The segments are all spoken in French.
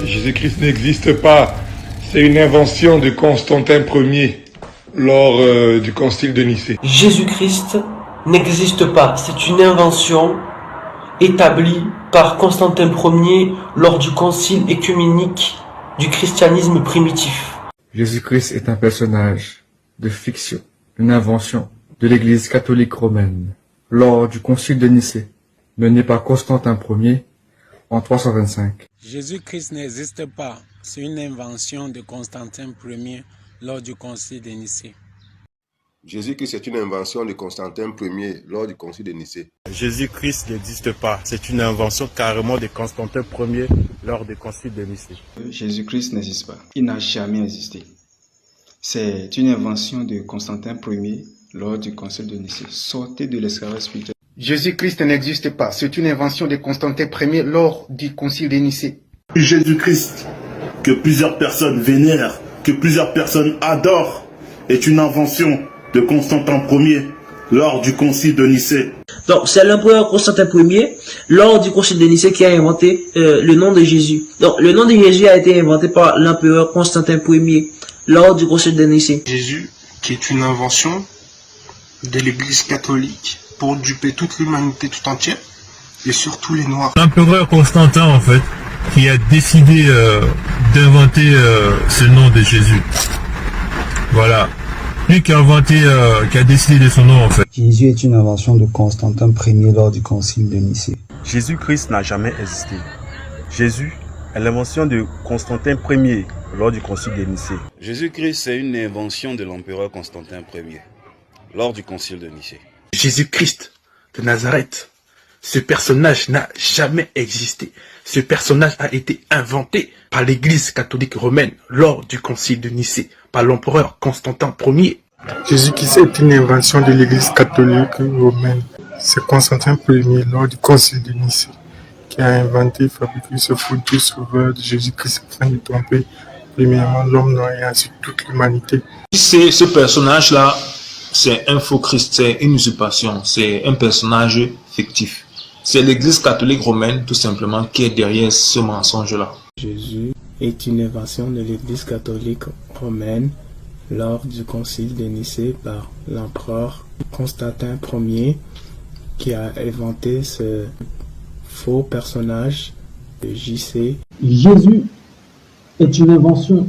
Jésus-Christ n'existe pas. C'est une invention de Constantin Ier lors du concile de Nicée. Jésus-Christ n'existe pas. C'est une invention établie par Constantin Ier lors du concile œcuménique du christianisme primitif. Jésus-Christ est un personnage de fiction, une invention de l'Église catholique romaine lors du concile de Nicée, mené par Constantin Ier en 325. Jésus-Christ n'existe pas. C'est une invention de Constantin Ier lors du concile de Nicée. Jésus-Christ est une invention de Constantin Ier lors du concile de Nicée. Jésus-Christ n'existe pas. C'est une invention carrément de Constantin Ier lors du concile de Nicée. Jésus-Christ n'existe pas. Il n'a jamais existé. C'est une invention de Constantin Ier lors du concile de Nicée. Sortez de l'esclavage spirituel. Jésus-Christ n'existe pas. C'est une invention de Constantin Ier lors du concile de Nicée. Jésus-Christ, que plusieurs personnes vénèrent, que plusieurs personnes adorent, est une invention de Constantin Ier lors du concile de Nicée. Donc c'est l'empereur Constantin Ier lors du concile de Nicée qui a inventé le nom de Jésus. Donc le nom de Jésus a été inventé par l'empereur Constantin Ier lors du concile de Nicée. Jésus, qui est une invention de l'Église catholique pour duper toute l'humanité tout entière et surtout les Noirs. L'empereur Constantin, en fait, qui a décidé d'inventer ce nom de Jésus. Voilà. Lui qui a inventé, qui a décidé de son nom, en fait. Jésus est une invention de Constantin Ier lors du concile de Nicée. Jésus-Christ n'a jamais existé. Jésus est l'invention de Constantin Ier lors du concile de Nicée. Jésus-Christ, c'est une invention de l'empereur Constantin Ier lors du concile de Nicée. Jésus-Christ de Nazareth, ce personnage n'a jamais existé. Ce personnage a été inventé par l'Église catholique romaine lors du concile de Nicée, par l'empereur Constantin Ier. Jésus-Christ est une invention de l'Église catholique romaine. C'est Constantin Ier lors du concile de Nicée qui a inventé et fabriqué ce faux Dieu sauveur de Jésus-Christ afin de tromper premièrement l'homme noir et ensuite toute l'humanité. Ce personnage-là, c'est un faux Christ, c'est une usurpation, c'est un personnage fictif. C'est l'Église catholique romaine, tout simplement, qui est derrière ce mensonge-là. Jésus est une invention de l'Église catholique romaine lors du concile de Nicée par l'empereur Constantin Ier qui a inventé ce faux personnage de JC. Jésus est une invention.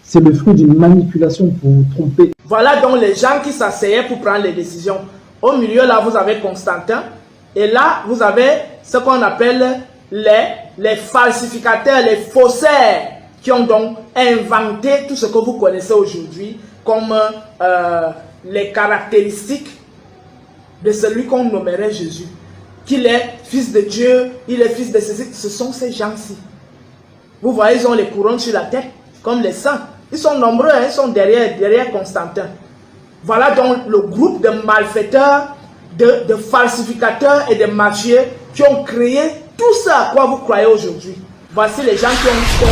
C'est le fruit d'une manipulation pour vous tromper. Voilà donc les gens qui s'asseyaient pour prendre les décisions. Au milieu, là, vous avez Constantin. Et là, vous avez ce qu'on appelle les falsificateurs, les faussaires, qui ont donc inventé tout ce que vous connaissez aujourd'hui comme les caractéristiques de celui qu'on nommerait Jésus. Qu'il est fils de Dieu, il est fils de ceci. Ce sont ces gens-ci. Vous voyez, ils ont les couronnes sur la tête, comme les saints. Ils sont nombreux, ils sont derrière Constantin. Voilà donc le groupe de malfaiteurs, de falsificateurs et de magieux qui ont créé tout ça à quoi vous croyez aujourd'hui. Voici les gens qui ont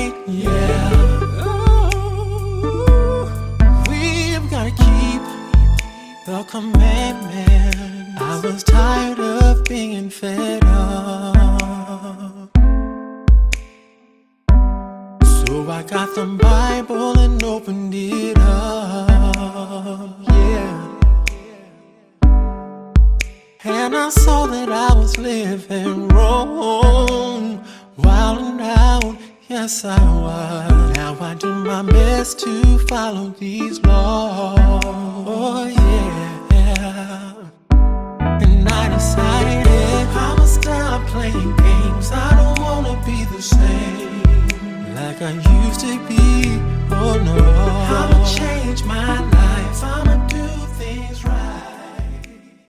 right. Yeah. Ooh, we've gotta keep the commandment. I was tired of being fed up, so I got the Bible and opened it up. Yeah. And I saw that I was living wrong, wild and out, yes I was. Now I do my best to follow these laws, oh yeah. And I decided I'ma stop playing games. I don't wanna be the same like I used to be.